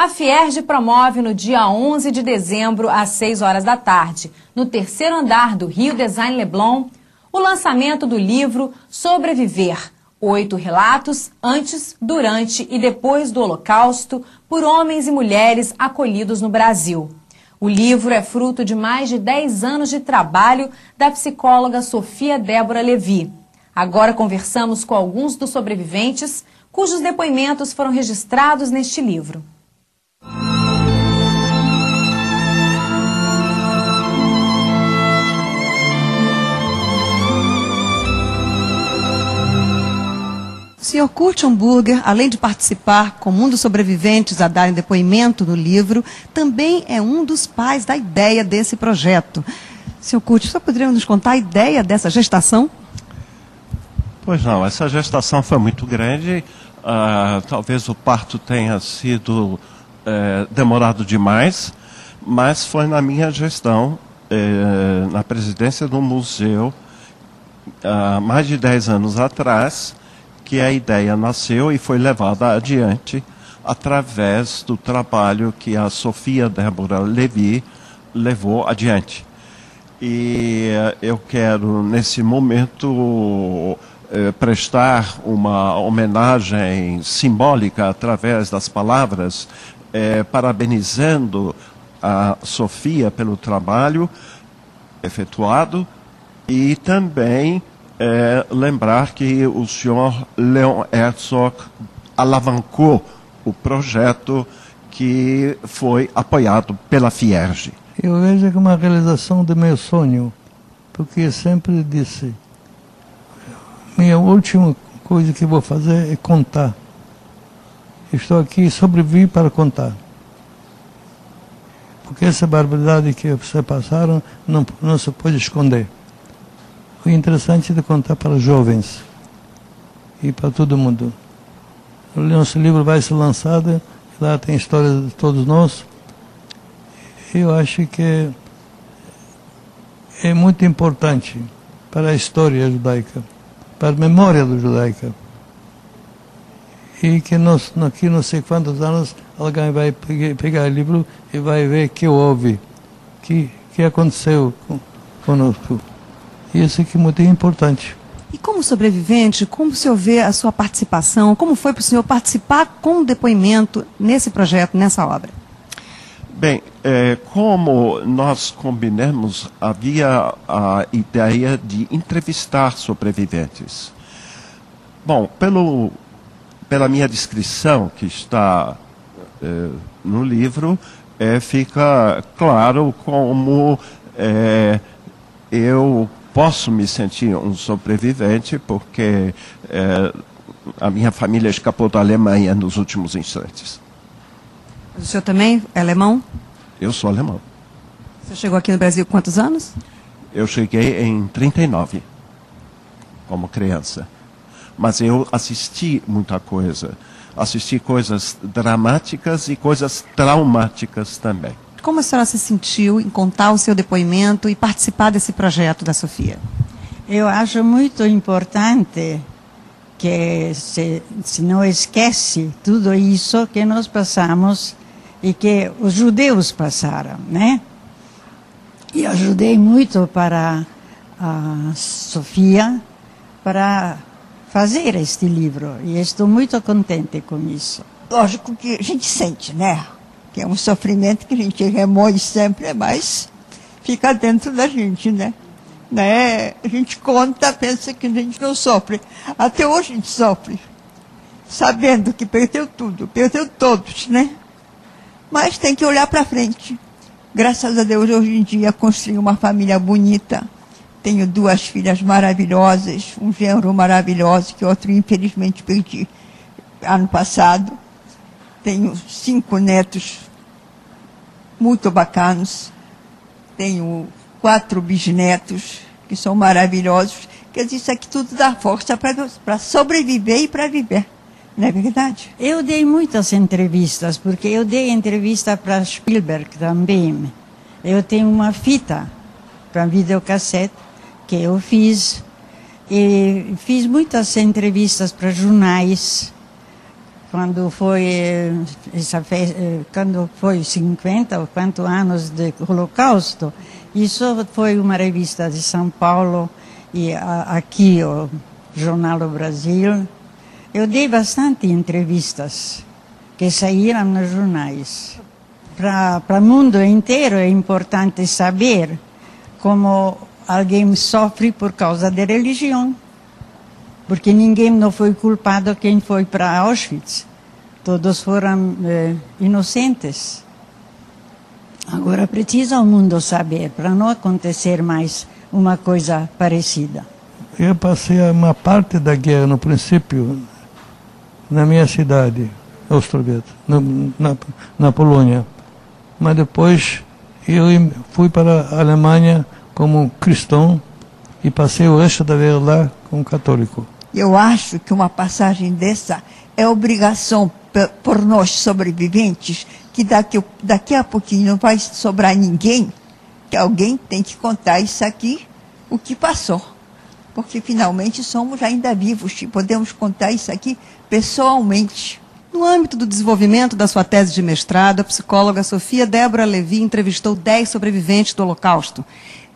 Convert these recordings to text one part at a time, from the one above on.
A Fierj promove no dia 11 de dezembro, às 6 horas da tarde, no terceiro andar do Rio Design Leblon, o lançamento do livro Sobreviver, 8 relatos antes, durante e depois do Holocausto por homens e mulheres acolhidos no Brasil. O livro é fruto de mais de 10 anos de trabalho da psicóloga Sofia Débora Levi. Agora conversamos com alguns dos sobreviventes, cujos depoimentos foram registrados neste livro. O senhor Kurt Hamburger, além de participar como um dos sobreviventes a darem depoimento no livro, também é um dos pais da ideia desse projeto. Senhor Kurt, só poderia nos contar a ideia dessa gestação? Pois não, essa gestação foi muito grande. Talvez o parto tenha sido demorado demais, mas foi na minha gestão, na presidência do museu, há mais de 10 anos atrás, que a ideia nasceu e foi levada adiante através do trabalho que a Sofia Débora Levi levou adiante. E eu quero, nesse momento, prestar uma homenagem simbólica através das palavras, parabenizando a Sofia pelo trabalho efetuado e também lembrar que o senhor Leon Herzog alavancou o projeto que foi apoiado pela Fierj. Eu vejo como uma realização do meu sonho, porque sempre disse, minha última coisa que vou fazer é contar. Estou aqui e sobrevivi para contar. Porque essa barbaridade que vocês passaram não se pode esconder. O interessante é de contar para os jovens e para todo mundo. O nosso livro vai ser lançado, lá tem história de todos nós. Eu acho que é muito importante para a história judaica, para a memória judaica. E que nós, daqui não sei quantos anos, alguém vai pegar o livro e vai ver o que houve, o que aconteceu conosco. Isso aqui é muito importante. E como sobrevivente, como o senhor vê a sua participação? Como foi para o senhor participar com o depoimento nesse projeto, nessa obra? Bem, como nós combinamos, havia a ideia de entrevistar sobreviventes. Bom, pela minha descrição, que está no livro, fica claro como eu posso me sentir um sobrevivente, porque a minha família escapou da Alemanha nos últimos instantes. O senhor também é alemão? Eu sou alemão. Você chegou aqui no Brasil com quantos anos? Eu cheguei em 39, como criança. Mas eu assisti muita coisa. Assisti coisas dramáticas e coisas traumáticas também. Como a senhora se sentiu em contar o seu depoimento e participar desse projeto da Sofia? Eu acho muito importante que se não esquece tudo isso que nós passamos e que os judeus passaram, né? E ajudei muito para a Sofia para fazer este livro e estou muito contente com isso. Lógico que a gente sente, né? Que é um sofrimento que a gente remoe sempre, mas fica dentro da gente, né? A gente conta, pensa que a gente não sofre. Até hoje a gente sofre, sabendo que perdeu tudo, perdeu todos, né? Mas tem que olhar para frente. Graças a Deus, hoje em dia, construí uma família bonita. Tenho 2 filhas maravilhosas, um genro maravilhoso, que outro infelizmente perdi ano passado. Tenho 5 netos muito bacanos. Tenho 4 bisnetos, que são maravilhosos. Quer dizer, isso aqui tudo dá força para sobreviver e para viver. Não é verdade? Eu dei muitas entrevistas, porque eu dei entrevista para Spielberg também. Eu tenho uma fita para videocassete que eu fiz. E fiz muitas entrevistas para jornais. quando foi quando foi 50 ou quantos anos do Holocausto, isso foi uma revista de São Paulo e aqui o Jornal do Brasil. Eu dei bastante entrevistas que saíram nos jornais. Para o mundo inteiro é importante saber como alguém sofre por causa da religião. Porque ninguém não foi culpado quem foi para Auschwitz. Todos foram inocentes. Agora precisa o mundo saber, para não acontecer mais uma coisa parecida. Eu passei uma parte da guerra, no princípio, na minha cidade, Ostrowiec, na Polônia. Mas depois eu fui para a Alemanha como cristão e passei o resto da vida lá como católico. Eu acho que uma passagem dessa é obrigação por nós sobreviventes, que daqui a pouquinho não vai sobrar ninguém, que alguém tem que contar isso aqui, o que passou. Porque finalmente somos ainda vivos e podemos contar isso aqui pessoalmente. No âmbito do desenvolvimento da sua tese de mestrado, a psicóloga Sofia Débora Levi entrevistou 10 sobreviventes do Holocausto.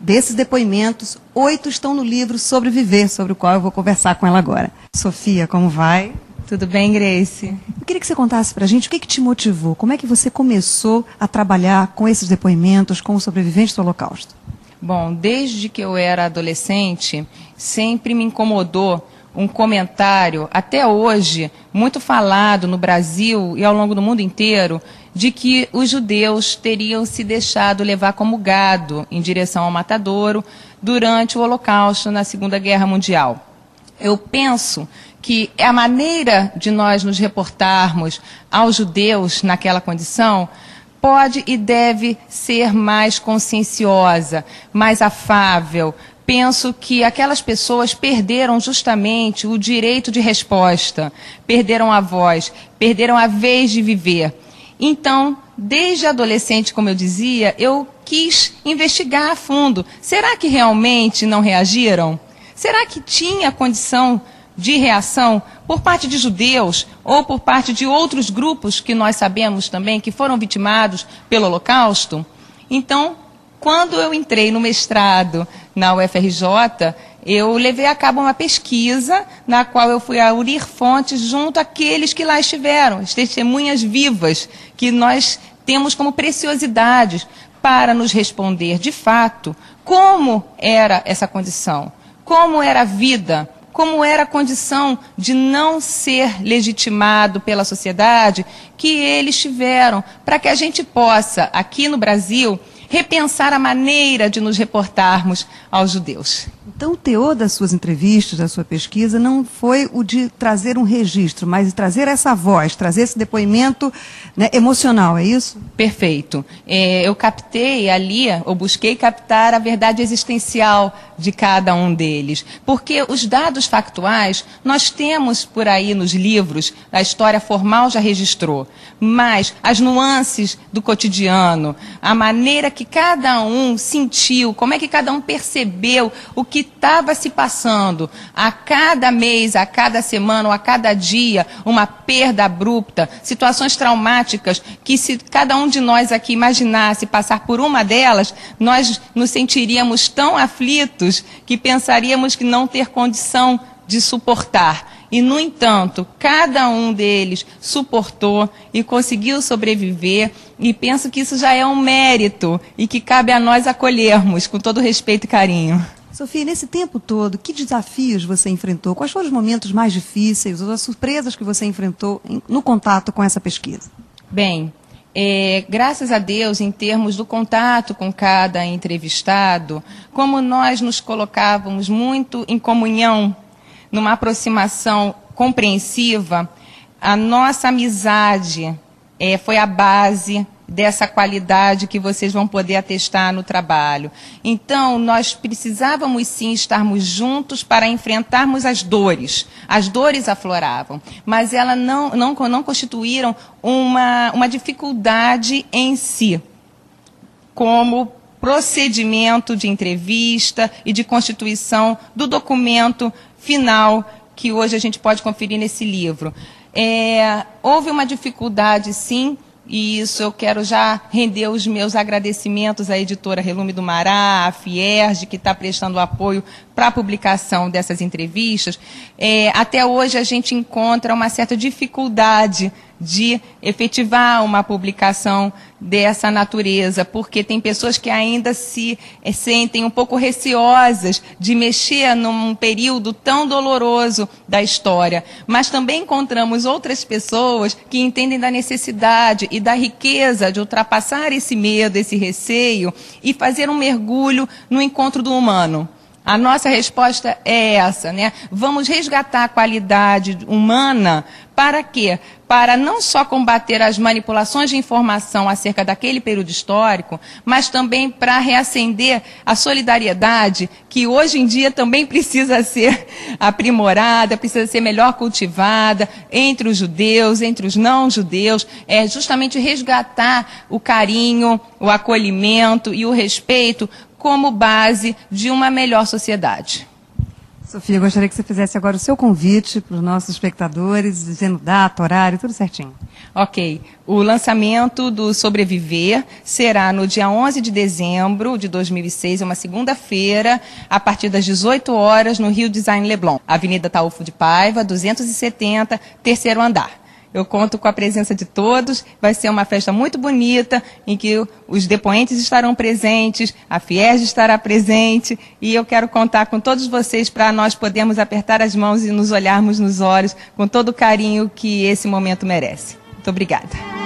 Desses depoimentos, 8 estão no livro Sobreviver, sobre o qual eu vou conversar com ela agora. Sofia, como vai? Tudo bem, Grace? Eu queria que você contasse pra gente o que te motivou, como é que você começou a trabalhar com esses depoimentos, com os sobreviventes do Holocausto? Bom, desde que eu era adolescente, sempre me incomodou um comentário, até hoje, muito falado no Brasil e ao longo do mundo inteiro, de que os judeus teriam se deixado levar como gado em direção ao matadouro durante o Holocausto, na Segunda Guerra Mundial. Eu penso que a maneira de nós nos reportarmos aos judeus naquela condição pode e deve ser mais conscienciosa, mais afável. Penso que aquelas pessoas perderam justamente o direito de resposta, perderam a voz, perderam a vez de viver. Então, desde adolescente, como eu dizia, eu quis investigar a fundo. Será que realmente não reagiram? Será que tinha condição de reação por parte de judeus ou por parte de outros grupos que nós sabemos também que foram vitimados pelo Holocausto? Então, quando eu entrei no mestrado na UFRJ, eu levei a cabo uma pesquisa na qual eu fui unir fontes junto àqueles que lá estiveram, as testemunhas vivas que nós temos como preciosidades para nos responder de fato como era essa condição, como era a vida, como era a condição de não ser legitimado pela sociedade que eles tiveram, para que a gente possa, aqui no Brasil, repensar a maneira de nos reportarmos aos judeus. Então, o teor das suas entrevistas, da sua pesquisa, não foi o de trazer um registro, mas de trazer essa voz, trazer esse depoimento, né, emocional, é isso? Perfeito. Eu captei ali, ou busquei captar a verdade existencial de cada um deles. Porque os dados factuais nós temos por aí nos livros, a história formal já registrou, mas as nuances do cotidiano, a maneira que cada um sentiu, como é que cada um percebeu o que estava se passando a cada mês, a cada semana ou a cada dia, uma perda abrupta, situações traumáticas que se cada um de nós aqui imaginasse passar por uma delas, nós nos sentiríamos tão aflitos que pensaríamos que não ter condição de suportar. E, no entanto, cada um deles suportou e conseguiu sobreviver, e penso que isso já é um mérito e que cabe a nós acolhermos com todo respeito e carinho. Sofia, nesse tempo todo, que desafios você enfrentou? Quais foram os momentos mais difíceis ou as surpresas que você enfrentou no contato com essa pesquisa? Bem, graças a Deus, em termos do contato com cada entrevistado, como nós nos colocávamos muito em comunhão, numa aproximação compreensiva, a nossa amizade foi a base dessa qualidade que vocês vão poder atestar no trabalho. Então, nós precisávamos sim estarmos juntos para enfrentarmos as dores. As dores afloravam, mas elas não constituíram uma dificuldade em si, como procedimento de entrevista e de constituição do documento final que hoje a gente pode conferir nesse livro. Houve uma dificuldade, sim, e isso eu quero já render os meus agradecimentos à editora Relume do Mará, à Fierj, que está prestando apoio para a publicação dessas entrevistas. Até hoje a gente encontra uma certa dificuldade de efetivar uma publicação dessa natureza, porque tem pessoas que ainda se sentem um pouco receosas de mexer num período tão doloroso da história. Mas também encontramos outras pessoas que entendem da necessidade e da riqueza de ultrapassar esse medo, esse receio e fazer um mergulho no encontro do humano. A nossa resposta é essa, né? Vamos resgatar a qualidade humana para quê? Para não só combater as manipulações de informação acerca daquele período histórico, mas também para reacender a solidariedade, que hoje em dia também precisa ser aprimorada, precisa ser melhor cultivada entre os judeus, entre os não-judeus, justamente resgatar o carinho, o acolhimento e o respeito como base de uma melhor sociedade. Sofia, eu gostaria que você fizesse agora o seu convite para os nossos espectadores, dizendo data, horário, tudo certinho. Ok. O lançamento do Sobreviver será no dia 11 de dezembro de 2006, é uma segunda-feira, a partir das 18 horas, no Rio Design Leblon, Avenida Taúfo de Paiva, 270, terceiro andar. Eu conto com a presença de todos, vai ser uma festa muito bonita, em que os depoentes estarão presentes, a Fierj estará presente, e eu quero contar com todos vocês para nós podermos apertar as mãos e nos olharmos nos olhos com todo o carinho que esse momento merece. Muito obrigada.